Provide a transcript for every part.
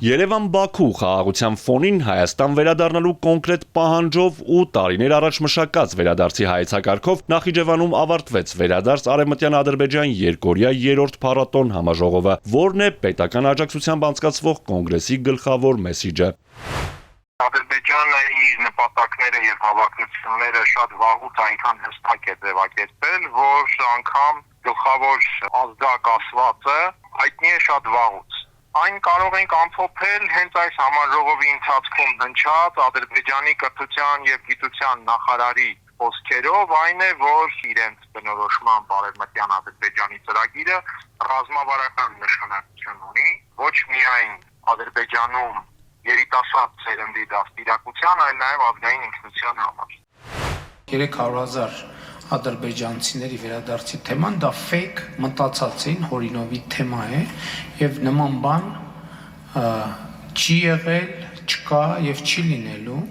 Երևան-Բաքու խաղաղության ֆոնին Հայաստան վերադառնալու կոնկրետ պահանջով ու տարիներ առաջ մշակած վերադարձի հայեցակարգով Նախիջևանում ավարտվեց վերադարձ Արևմտյան Ադրբեջան երկօրյա 3-րդ փառատոն համաժողովը, որն է պետական աջակցությամբ անցկացվող կոնգրեսի գլխավոր մեսիջը։ Ադրբեջանը իր նպատակները եւ հավակնությունները շատ վաղուց այնքան հստակ է ձևակերպել, որ անգամ գլխավոր ազդակ ասվածը հայտնի է շատ վաղուց։ Այն կարող ենք ամփոփել հենց այս համաժողովի ընթացքում հնչած Ադրբեջանի կրթության եւ գիտության նախարարի խոսքերով, այն է, որ իրենց բնորոշման Արևմտյան Ադրբեջանի ծրագիրը ռազմավարական նշանակություն ունի, ոչ միայն Ադրբեջանում երիտասարդ սերնդի դաստիարակության, այլ նաև ազգային ինքնության համար։ 300,000 ադրբեջանցիների վերադարձի թեման դա ֆեյք մտածածին հորինովի թեմա է եւ նման բան չի եղել, չկա եւ չի լինելու։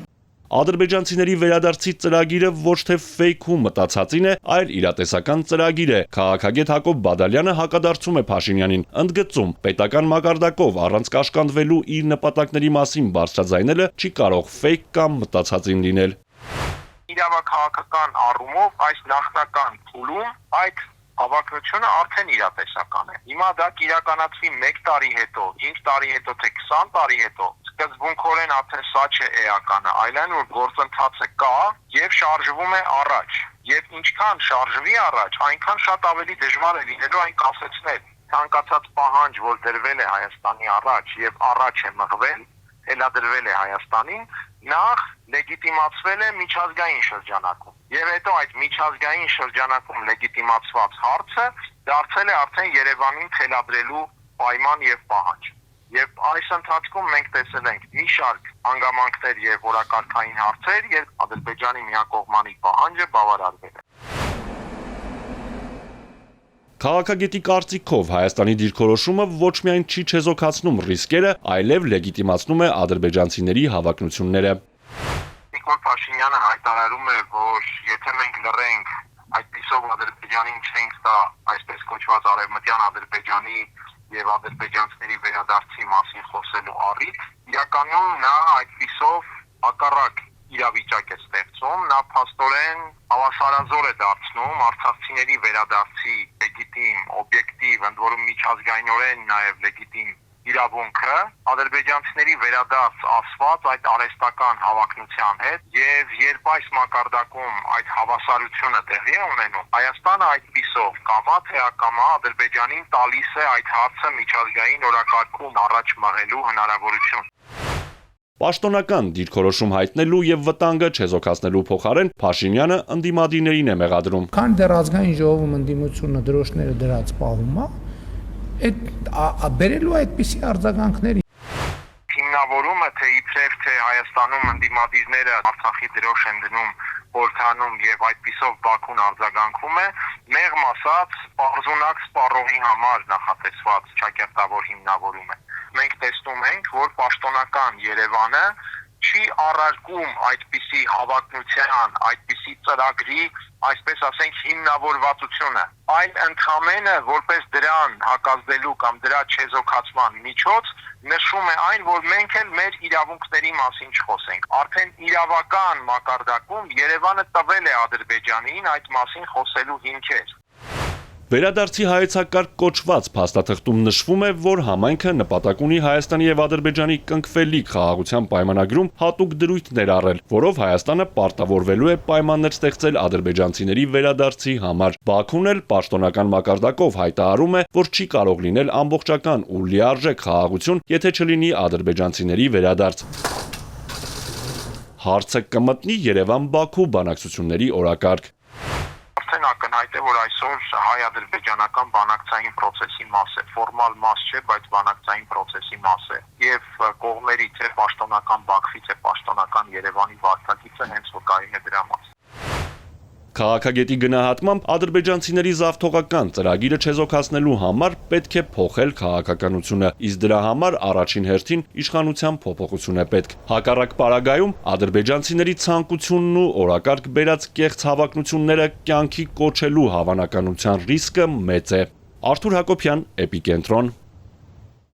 Ադրբեջանցիների վերադարձի ծրագիրը ոչ թե ֆեյք ու մտածածին է, այլ իրատեսական ծրագիր է։ Քաղաքագետ Հակոբ Բադալյանը հակադարձում է Փաշինյանին, ընդգծում, պետական մակարդակով առանց կաշկանդվելու իր նպատակների մասին բարձրաձայնելը չի կարող ֆեյք կամ մտածածին լինել։ Իրավաքաղաքական առումով այս նախնական փուլում այդ հավակնությունը արդեն իրատեսական է։ Հիմա դա կիրականացվի 1 տարի հետո, 5 տարի հետո, թե 20 տարի հետո, սկզբունքորեն արդեն սա չէ էականը, այլ այն որ գործընթացը կա եւ շարժվում է առաջ։ Եվ ինչքան շարժվի առաջ, այնքան շատ ավելի դժվար է լինելու այն կասեցնել։ Ցանկացած պահանջ, որ դրվել է Հայաստանի առաջ եւ առաջ է մղվել, հելադրվել է Հայաստանին, նախ լեգիտիմացվել է միջազգային շրջանակում։ Եվ հետո այդ միջազգային շրջանակում լեգիտիմացված հարցը դարձել է արդեն Երևանին թելադրելու պայման եւ պահանջ։ Եվ այս ընթացքում մենք տեսել ենք մի շարք հանգամանքներ եւ օրակարգային հարցեր, երբ Ադրբեջանի միակողմանի պահանջը բավարարվել է։ Քաղաքագետի կարծիքով Հայաստանի դիրքորոշումը ոչ միայն չի չեզոքացնում ռիսկերը, այլև լեգիտիմացնում է ադրբեջանցիների հավակնությունները։ Նիկոլ Փաշինյանը հայտարարում է, որ եթե մենք լռենք, այդպիսով Ադրբեջանին չենք տա այսպես կոչված Արևմտյան Ադրբեջանի եւ ադրբեջանցիների վերադարձի մասին խոսելու առիթ, իրականում նա այդպիսով հակառակ իրավիճակ է ստեղծում, նա փաստորեն հավասարազոր է դարձնում արցախցիների վերադարձի լեգիտիմ, օբյեկտիվ, ընդ որում միջազգայինորեն նաև լեգիտիմ իրավունքը ադրբեջանցիների վերադարձ ասված այդ արհեստական հավակնության հետ եւ երբ այս մակարդակում այդ հավասարությունը տեղի է ունենում, Հայաստանը այդպիսով կամա թե ակամա Ադրբեջանին տալիս է այդ հարցը միջազգային օրակարգում առաջ մղելու հնարավորություն։ Պաշտոնական դիրքորոշում հայտնելու եւ վտանգը չեզոքացնելու փոխարեն Փաշինյանը ընդդիմադիրներին է մեղադրում։ Քան դեռ ազգային ժողովում ընդդիմությունը դրոշները դրած պահում է, այդ բերելու այդպիսի արձագանքների հիմնավորումը թե իբրև թե Հայաստանում ընդդիմադիրները Արցախի դրոշ են դնում խորհրդանում եւ այդպիսով Բաքուն արձագանքում է, մեղմ ասած, պարզունակ սպառողի համար նախատեսված ճակերտավոր հիմնավորում է։ Մենք տեսնում ենք, որ պաշտոնական Երևանը չի առարկում այդպիսի հավակնության, այդպիսի ծրագրի, այսպես ասենք, հիմնավորվածությունը, այլ ընդհանրապես որպես դրան հակազդելու կամ դրա չեզոքացման միջոց նշում է այն, որ մենք էլ մեր իրավունքների մասին չխոսենք։ Արդեն իրավական մակարդակում Երևանը տվել է Ադրբեջանին այդ մասին խոսելու հիմքեր։ Վերադարձի հայեցակարգ կոչված փաստաթղթում նշվում է, որ համայնքը նպատակ ունի Հայաստանի եւ Ադրբեջանի կնքվելիք խաղաղության պայմանագրում հատուկ դրույթ ներառել, որով Հայաստանը պարտավորվելու է պայմաններ ստեղծել ադրբեջանցիների վերադարձի համար։ Բաքուն էլ պաշտոնական մակարդակով հայտարարում է, որ չի կարող լինել ամբողջական ու լիարժեք խաղաղություն, եթե չլինի ադրբեջանցիների վերադարձ։ Հարցը կմտնի Երևան-Բաքու բանակցությունների օրակարգ։ Արդեն ակնհայտ է, որ այսօր հայ-ադրբեջանական բանակցային process-ի մաս է, ֆորմալ մաս չէ, բայց բանակցային process-ի մաս է։ Եվ կողմերի թե պաշտոնական Բաքվի, թե պաշտոնական Երևանի վարչակիցը հենց որ կային է դրա մաս։ Քաղաքագետի գնահատմամբ ադրբեջանցիների զավթողական ծրագիրը չեզոքացնելու համար պետք է փոխել քաղաքականությունը, իսկ դրա համար առաջին հերթին իշխանության փոփոխություն է պետք։ Հակառակ պարագայում ադրբեջանցիների ցանկությունն ու օրակարգ բերած կեղծ հավակնությունները կյանքի կոչելու հավանականության ռիսկը մեծ է։ Արթուր Հակոբյան, Էպիկենտրոն։